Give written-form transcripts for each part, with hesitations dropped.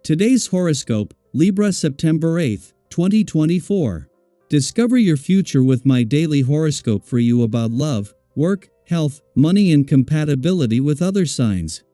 Today's horoscope, Libra September 8th, 2024. Discover your future with my daily horoscope for you about love, work, health, money and compatibility with other signs.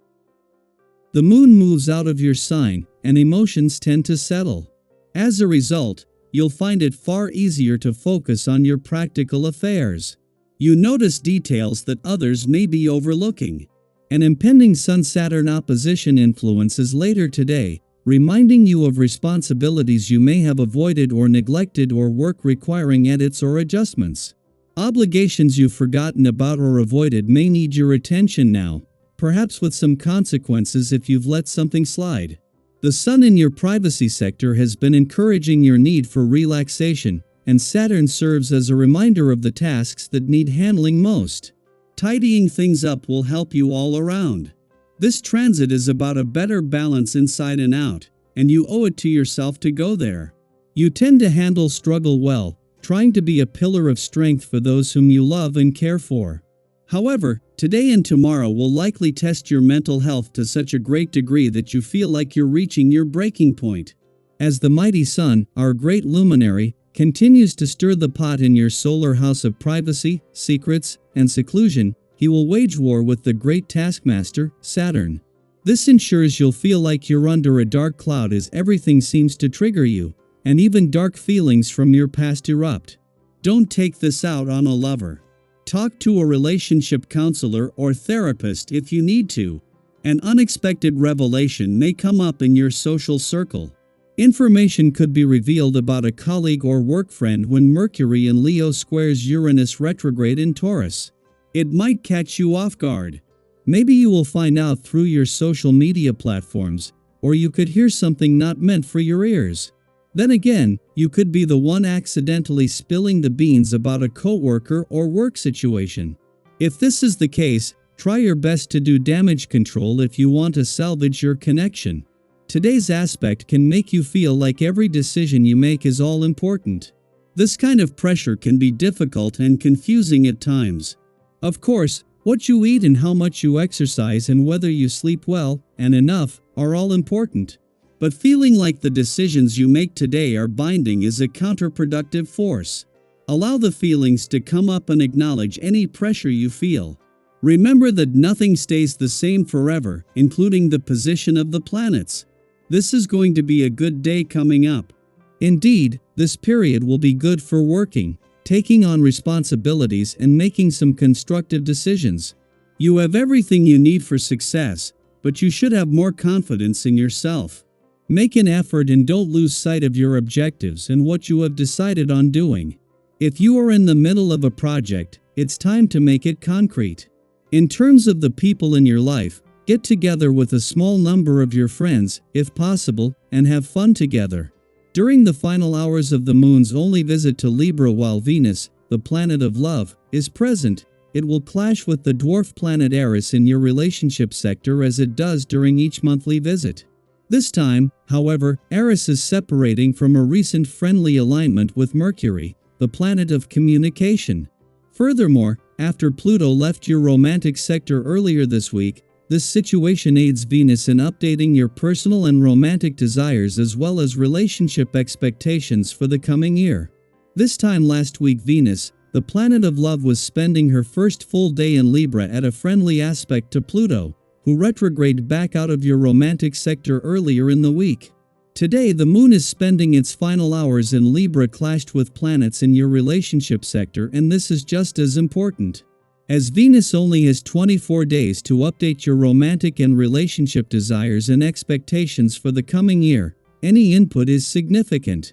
The moon moves out of your sign, and emotions tend to settle. As a result, you'll find it far easier to focus on your practical affairs. You notice details that others may be overlooking. An impending Sun-Saturn opposition influences later today, reminding you of responsibilities you may have avoided or neglected or work requiring edits or adjustments. Obligations you've forgotten about or avoided may need your attention now, perhaps with some consequences if you've let something slide. The Sun in your privacy sector has been encouraging your need for relaxation, and Saturn serves as a reminder of the tasks that need handling most. Tidying things up will help you all around. This transit is about a better balance inside and out, and you owe it to yourself to go there. You tend to handle struggle well, trying to be a pillar of strength for those whom you love and care for. However, today and tomorrow will likely test your mental health to such a great degree that you feel like you're reaching your breaking point. As the mighty Sun, our great luminary, continues to stir the pot in your solar house of privacy, secrets, and seclusion, he will wage war with the great taskmaster, Saturn. This ensures you'll feel like you're under a dark cloud as everything seems to trigger you, and even dark feelings from your past erupt. Don't take this out on a lover. Talk to a relationship counselor or therapist if you need to. An unexpected revelation may come up in your social circle. Information could be revealed about a colleague or work friend when Mercury in Leo squares Uranus retrograde in Taurus. It might catch you off guard. Maybe you will find out through your social media platforms, or you could hear something not meant for your ears. Then again, you could be the one accidentally spilling the beans about a coworker or work situation. If this is the case, try your best to do damage control if you want to salvage your connection. Today's aspect can make you feel like every decision you make is all important. This kind of pressure can be difficult and confusing at times. Of course, what you eat and how much you exercise and whether you sleep well and enough are all important. But feeling like the decisions you make today are binding is a counterproductive force. Allow the feelings to come up and acknowledge any pressure you feel. Remember that nothing stays the same forever, including the position of the planets. This is going to be a good day coming up. Indeed, this period will be good for working, taking on responsibilities and making some constructive decisions. You have everything you need for success, but you should have more confidence in yourself. Make an effort and don't lose sight of your objectives and what you have decided on doing. If you are in the middle of a project, it's time to make it concrete. In terms of the people in your life, get together with a small number of your friends, if possible, and have fun together. During the final hours of the moon's only visit to Libra while Venus, the planet of love, is present, it will clash with the dwarf planet Eris in your relationship sector as it does during each monthly visit. This time, however, Eris is separating from a recent friendly alignment with Mercury, the planet of communication. Furthermore, after Pluto left your romantic sector earlier this week, this situation aids Venus in updating your personal and romantic desires as well as relationship expectations for the coming year. This time last week Venus, the planet of love, was spending her first full day in Libra at a friendly aspect to Pluto, who retrograded back out of your romantic sector earlier in the week. Today the moon is spending its final hours in Libra clashed with planets in your relationship sector, and this is just as important. As Venus only has 24 days to update your romantic and relationship desires and expectations for the coming year, any input is significant.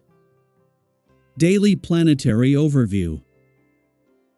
Daily Planetary Overview.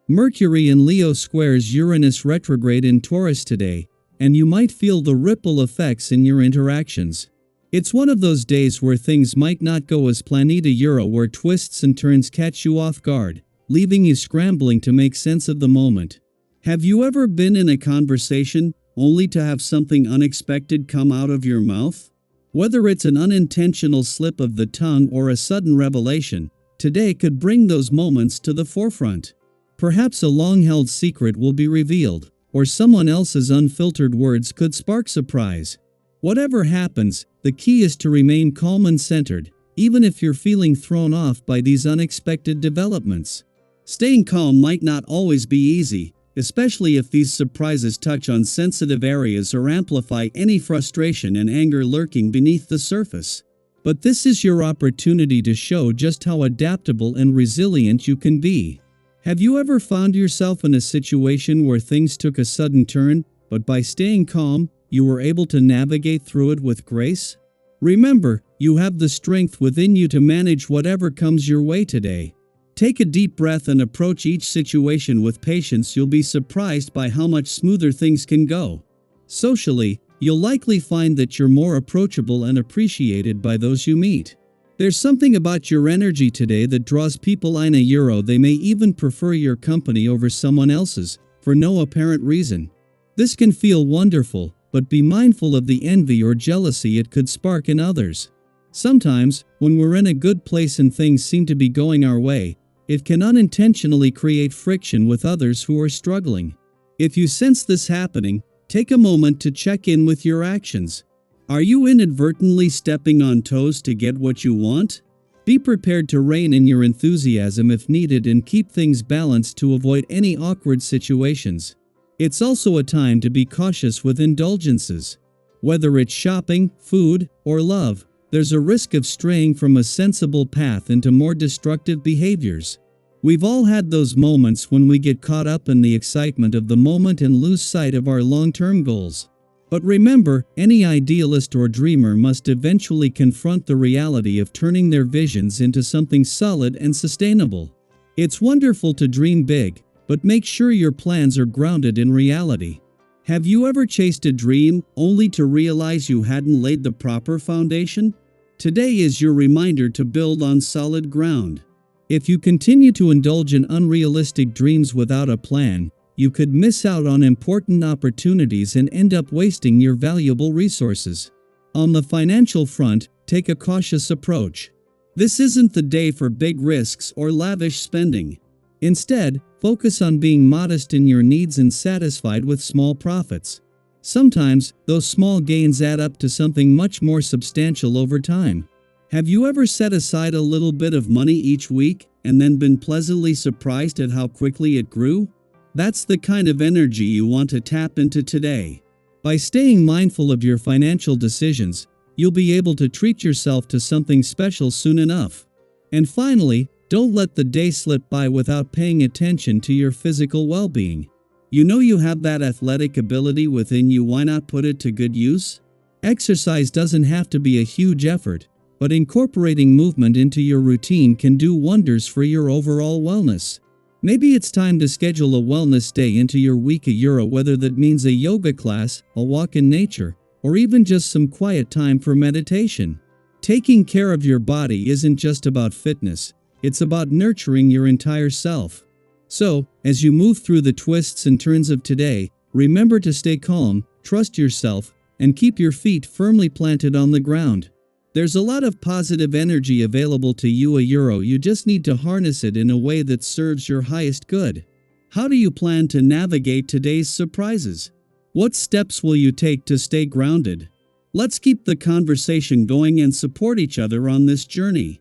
Mercury in Leo squares Uranus retrograde in Taurus today, and you might feel the ripple effects in your interactions. It's one of those days where things might not go as planned, where twists and turns catch you off guard, leaving you scrambling to make sense of the moment. Have you ever been in a conversation only to have something unexpected come out of your mouth? Whether it's an unintentional slip of the tongue or a sudden revelation, today could bring those moments to the forefront. Perhaps a long-held secret will be revealed, or someone else's unfiltered words could spark surprise. Whatever happens, the key is to remain calm and centered, even if you're feeling thrown off by these unexpected developments. Staying calm might not always be easy, especially if these surprises touch on sensitive areas or amplify any frustration and anger lurking beneath the surface. But this is your opportunity to show just how adaptable and resilient you can be. Have you ever found yourself in a situation where things took a sudden turn, but by staying calm, you were able to navigate through it with grace? Remember, you have the strength within you to manage whatever comes your way today. Take a deep breath and approach each situation with patience. You'll be surprised by how much smoother things can go. Socially, you'll likely find that you're more approachable and appreciated by those you meet. There's something about your energy today that draws people in. They may even prefer your company over someone else's, for no apparent reason. This can feel wonderful, but be mindful of the envy or jealousy it could spark in others. Sometimes, when we're in a good place and things seem to be going our way, it can unintentionally create friction with others who are struggling. If you sense this happening, take a moment to check in with your actions. Are you inadvertently stepping on toes to get what you want? Be prepared to rein in your enthusiasm if needed and keep things balanced to avoid any awkward situations. It's also a time to be cautious with indulgences. Whether it's shopping, food, or love, there's a risk of straying from a sensible path into more destructive behaviors. We've all had those moments when we get caught up in the excitement of the moment and lose sight of our long-term goals. But remember, any idealist or dreamer must eventually confront the reality of turning their visions into something solid and sustainable. It's wonderful to dream big, but make sure your plans are grounded in reality. Have you ever chased a dream only to realize you hadn't laid the proper foundation? Today is your reminder to build on solid ground. If you continue to indulge in unrealistic dreams without a plan, you could miss out on important opportunities and end up wasting your valuable resources. On the financial front, take a cautious approach. This isn't the day for big risks or lavish spending. Instead, focus on being modest in your needs and satisfied with small profits. Sometimes, those small gains add up to something much more substantial over time. Have you ever set aside a little bit of money each week and then been pleasantly surprised at how quickly it grew? That's the kind of energy you want to tap into today. By staying mindful of your financial decisions, you'll be able to treat yourself to something special soon enough. And finally, don't let the day slip by without paying attention to your physical well-being. You know you have that athletic ability within you, why not put it to good use? Exercise doesn't have to be a huge effort, but incorporating movement into your routine can do wonders for your overall wellness. Maybe it's time to schedule a wellness day into your week, whether that means a yoga class, a walk in nature, or even just some quiet time for meditation. Taking care of your body isn't just about fitness, it's about nurturing your entire self. So, as you move through the twists and turns of today, remember to stay calm, trust yourself, and keep your feet firmly planted on the ground. There's a lot of positive energy available to you, you just need to harness it in a way that serves your highest good. How do you plan to navigate today's surprises? What steps will you take to stay grounded? Let's keep the conversation going and support each other on this journey.